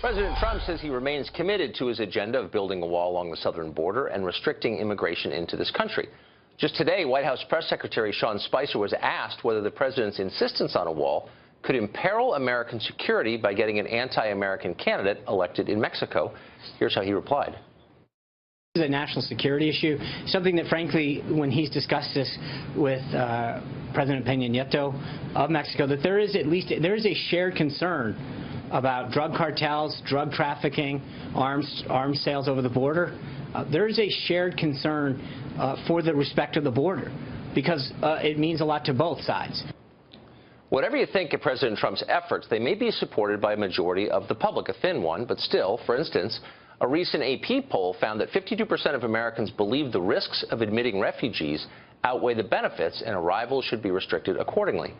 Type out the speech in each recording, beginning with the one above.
President Trump says he remains committed to his agenda of building a wall along the southern border and restricting immigration into this country. Just today, White House Press Secretary Sean Spicer was asked whether the president's insistence on a wall could imperil American security by getting an anti-American candidate elected in Mexico. Here's how he replied. This is a national security issue, something that, frankly, when he's discussed this with President Peña Nieto of Mexico, that there is a shared concern about drug cartels, drug trafficking, arms sales over the border. There is a shared concern for the respect of the border, because it means a lot to both sides. Whatever you think of President Trump's efforts, they may be supported by a majority of the public, a thin one, but still, for instance, a recent AP poll found that 52% of Americans believe the risks of admitting refugees outweigh the benefits, and arrivals should be restricted accordingly.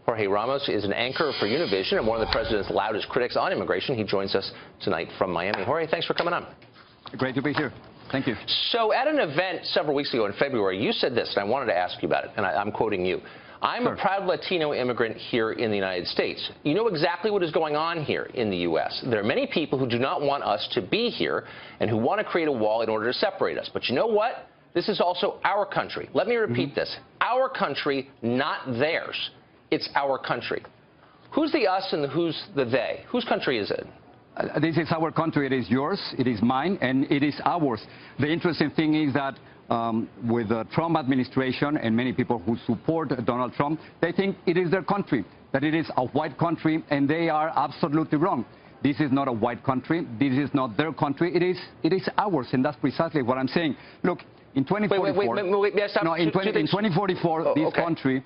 Jorge Ramos is an anchor for Univision and one of the president's loudest critics on immigration. He joins us tonight from Miami. Jorge, thanks for coming on. Great to be here. Thank you. So at an event several weeks ago in February, you said this, and I wanted to ask you about it, and I'm quoting you. I'm a proud Latino immigrant here in the United States. You know exactly what is going on here in the U.S. There are many people who do not want us to be here and who want to create a wall in order to separate us. But you know what? This is also our country. Let me repeat this. Our country, not theirs. It's our country. Who's the us and who's the they? Whose country is it? This is our country. It is yours, it is mine, and it is ours. The interesting thing is that with the Trump administration and many people who support Donald Trump, they think it is their country, that it is a white country, and they are absolutely wrong. This is not a white country. This is not their country. It is ours, and that's precisely what I'm saying. Look, in 2044, in 2044, this country,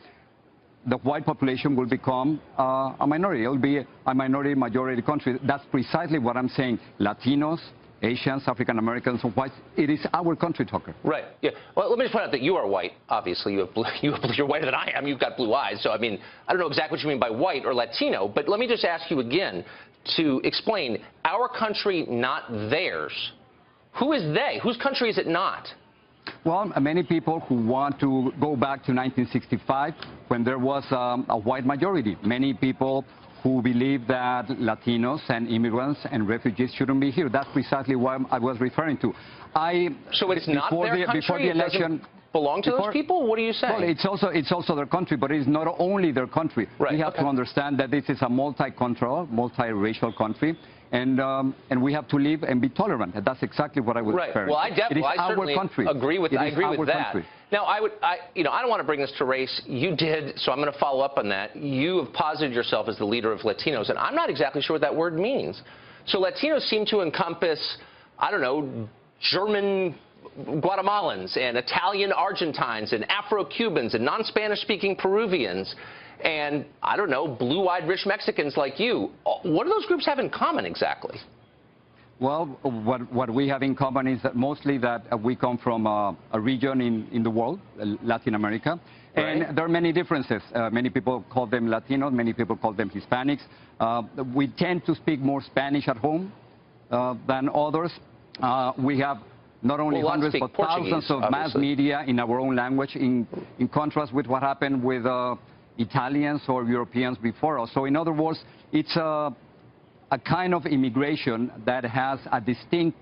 the white population will become a minority. It will be a minority-majority country. That's precisely what I'm saying. Latinos, Asians, African Americans, and whites. It is our country, Tucker. Right. Yeah. Well, let me just point out that you are white. Obviously, you're whiter than I am. You've got blue eyes. So, I mean, I don't know exactly what you mean by white or Latino, but let me just ask you again to explain our country, not theirs. Who is they? Whose country is it not? Well, many people who want to go back to 1965 when there was a white majority. Many people who believe that Latinos and immigrants and refugees shouldn't be here. That's precisely what I was referring to. So it's not their country? Before the election, belong to those people? What are you saying? Well, it's also their country, but it's not only their country. Right. We have to understand that this is a multicultural, multiracial country, and we have to live and be tolerant. And that's exactly what I was referring to. Well, I certainly agree with that. Now, I don't want to bring this to race. You did, so I'm going to follow up on that. You have posited yourself as the leader of Latinos, and I'm not exactly sure what that word means. So Latinos seem to encompass, I don't know, German Guatemalans and Italian Argentines and Afro-Cubans and non-Spanish speaking Peruvians and, I don't know, blue-eyed rich Mexicans like you. What do those groups have in common exactly? Well, what we have in common is that mostly that we come from a region in the world, Latin America, and there are many differences. Many people call them Latinos, many people call them Hispanics. We tend to speak more Spanish at home than others. We have not only hundreds but thousands of mass media in our own language, in contrast with what happened with Italians or Europeans before us. So in other words, it's a kind of immigration that has a distinct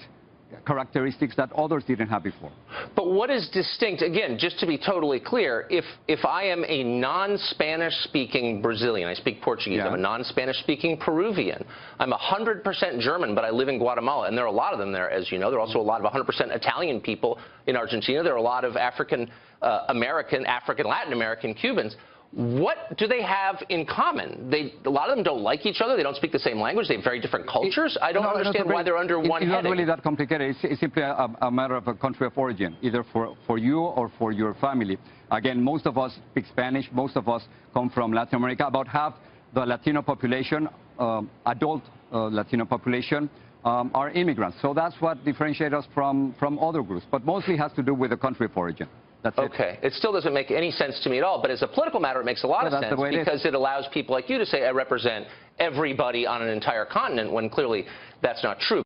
characteristics that others didn't have before. But what is distinct, again, just to be totally clear, if I am a non-Spanish speaking Brazilian, I speak Portuguese, I'm a non-Spanish speaking Peruvian, I'm 100% German, but I live in Guatemala, and there are a lot of them there, as you know. There are also a lot of 100% Italian people in Argentina. There are a lot of African Latin American Cubans. What do they have in common? A lot of them don't like each other. They don't speak the same language. They have very different cultures. I don't understand why they're under one heading. It's not really that complicated. It's simply a matter of a country of origin, either for you or for your family. Again, most of us speak Spanish. Most of us come from Latin America. About half the Latino population, adult Latino population, are immigrants. So that's what differentiates us from other groups. But mostly has to do with the country of origin. That's okay. It still doesn't make any sense to me at all, but as a political matter, it makes a lot of sense because it allows people like you to say, I represent everybody on an entire continent, when clearly that's not true.